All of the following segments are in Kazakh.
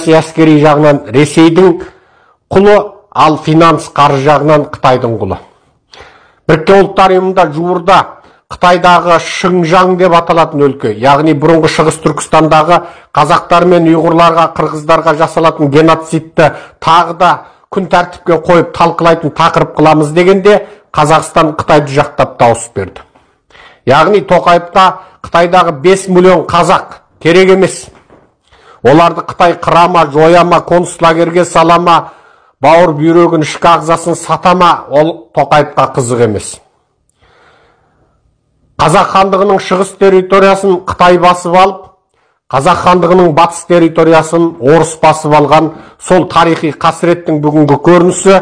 саяси әскери жағынан Ресейдің құлы, ал финанс қаржы жағынан Қытайдың құлы. Біріккен ұлттар ұйымында жуырда Қытайдағы Шыңжаң деп аталатын өлке, яғни бұрынғы Шығыс Түркістандағы қазақтар мен ұйғырларға, қырғыздарға жасалатын геноцидті тағы да күн тәртіпке қойып талқылайтын тақырып қыламыз дегенде, Қазақстан Қытайды жақтап дауыс берді. Яғни Тоқаевқа Қытайдағы 5 миллион қазақ керек емес. Оларды Қытай қырама, жояма, концлагерге салама, бауыр бүйрегін, ішкі ағзасын сатама, ол Тоқаевқа қызық емес. Қазақ хандығының шығыс территориясын Қытай басып алып, Қазақ хандығының батыс территориясын орыс басып алған сол тарихи қасіреттің бүгінгі көрінісі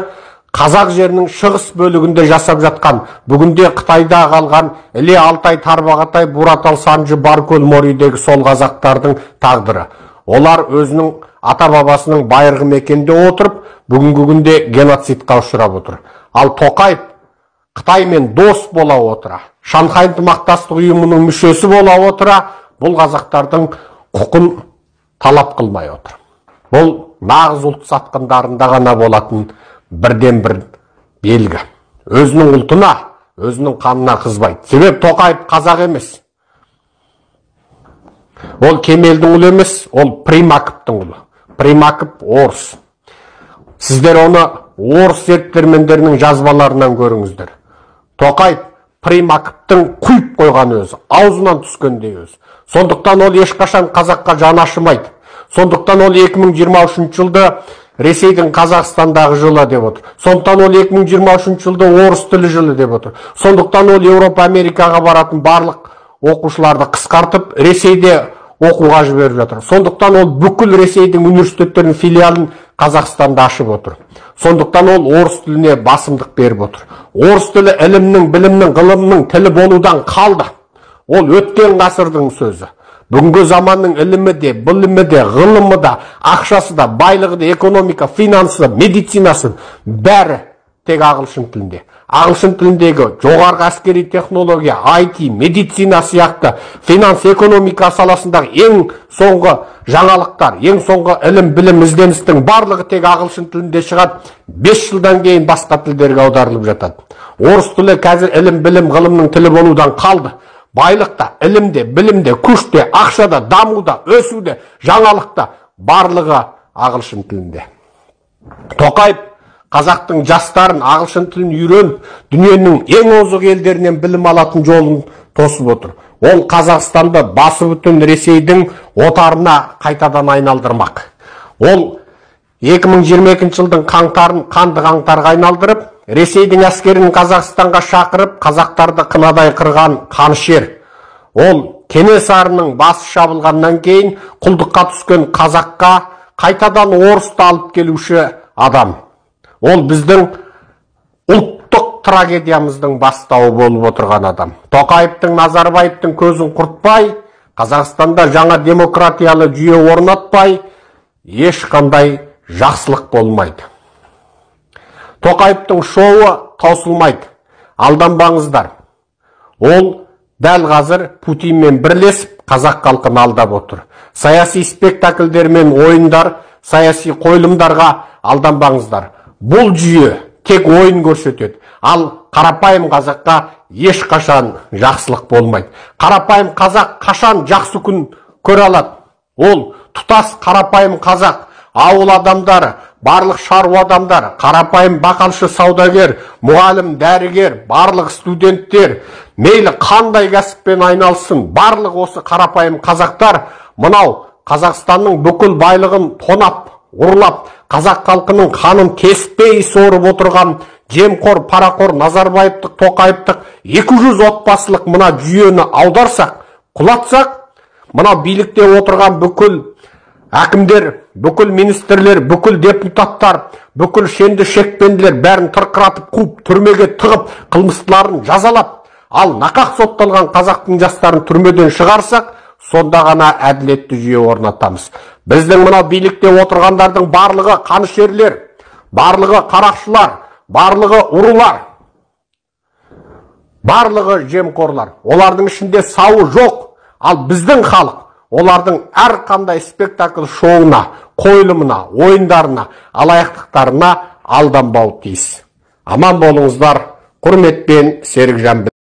қазақ жерінің шығыс бөлігінде жасап жатқан, бүгінде Қытайда қалған Іле, Алтай, Тарбағатай, Буратал, Санжы, Баркөл, Моридегі сол қазақтардың тағдыры. Олар өзінің ата-бабасының байырғы мекенде отырып, бүгінгі күнде геноцидқа ұшырап отыр. Ал Тоқаев Қытаймен дос бола отыра, Шанхай ынтымақтастық ұйымының мүшесі бола отыра, бұл қазақтардың құқын талап қылмай отыр. Бұл нағыз ұлт сатқындарында ғана болатын бірден бір белгі. Өзінің ұлтына, өзінің қанына қызбайды. Себеп Тоқаев қазақ емес. Ол Кемелдің ұлы емес, ол Примаковтың ұлы. Примаков орыс. Сіздер оны орыс зерттемендерінің жазбаларынан көріңіздер. Тоқаев Примаковтың құйып қойған өзі, аузынан түскендей өзі. Сондықтан ол ешқашан қазаққа жаны ашымайды. Сондықтан ол 2023 жылды Ресейдің Қазақстандағы жылы деп отыр. Сондықтан ол 2023 жылды орыс тілі жылы деп отыр. Сондықтан ол Еуропа, Америкаға баратын барлық оқушыларды қысқартып, Ресейде оқуға жіберіп жатыр. Сондықтан ол бүкіл Ресейдің университеттерінің филиалын Қазақстанда ашып отыр. Сондықтан ол орыс тіліне басымдық беріп отыр. Орыс тілі ілімнің, білімнің, ғылымның тілі болудан қалды. Ол өткен ғасырдың сөзі. Бүгінгі заманның ілімі де, білімі де, ғылымы да, ақшасы да, байлығы да, экономика, финансы, медицинасы бәрі тек ағылшын тілінде. Ағылшын тіліндегі жоғарғы әскери технология, IT, медицина сияқты финанс, экономика саласындағы ең соңғы жаңалықтар, ең соңғы ілім, білім, ізденістің барлығы тек ағылшын тілінде шығады. 5 жылдан кейін басқа тілдерге аударылып жатады. Орыс тілі қазір ілім, білім, ғылымның тілі болудан қалды. Байлықта, ілімде, білімде, күште, ақшада, дамуда, өсуде, жаңалықта барлығы ағылшын тілінде. Тоқаев қазақтың жастарын ағылшын тілін үйреніп, дүниенің ең озық елдерінен білім алатын жолын тосып отыр. Ол Қазақстанды басы бүтін Ресейдің отарына қайтадан айналдырмақ. Ол 2022 жылдың қаңтарын қанды қаңтарға айналдырып, Ресейдің әскерін Қазақстанға шақырып, қазақтарды қынадай қырған қанішер. Ол Кенесарының басы шабылғаннан кейін құлдыққа түскен қазаққа қайтадан орысты алып келуші адам. Ол біздің ұлттық трагедиямыздың бастауы болып отырған адам. Тоқаевтың, Назарбаевтың көзін құртпай, Қазақстанда жаңа демократиялы жүйе орнатпай, ешқандай жақсылық болмайды. Тоқаевтың шоуы таусылмайды. Алданбаңыздар. Ол дәл қазір Путинмен бірлесіп қазақ халқын алдап отыр. Саяси спектакльдер мен ойындар, саяси қойылымдарға алданбаңыздар. Бұл жүйе тек ойын көрсетеді. Ал қарапайым қазаққа ешқашан жақсылық болмайды. Қарапайым қазақ қашан жақсы күн көре алады? Ол тұтас қарапайым қазақ, ауыл адамдары, барлық шаруа адамдар, қарапайым бақалшы саудагер, мұғалім, дәрігер, барлық студенттер, мейлі қандай кәсіппен айналсын, барлық осы қарапайым қазақтар мынау Қазақстанның бүкіл байлығын тонап, ұрлап, қазақ халқының қанын кеспей сорып отырған жемқор, парақор, Назарбаевтық, Тоқаевтық 200 отбасылық мына жүйені аударсақ, құлатсақ, мына билікте отырған бүкіл әкімдер, бүкіл министрлер, бүкіл депутаттар, бүкіл шенді шекпенділер бәрін тырқыратып, қуып, түрмеге тығып, қылмыстыларын жазалап, ал нақақ сотталған қазақтың жастарын түрмеден шығарсақ, сонда ғана әділетті жүйе орнатамыз. Біздің мына билікте отырғандардың барлығы қанішерлер, барлығы қарақшылар, барлығы ұрылар, барлығы жемқорлар. Олардың ішінде сауы жоқ. Ал біздің халық, олардың әрқандай спектакль шоуына, қойылымына, ойындарына, алаяқтықтарына алданбауы тиіс. Аман болыңыздар. Құрметпен, Серікжан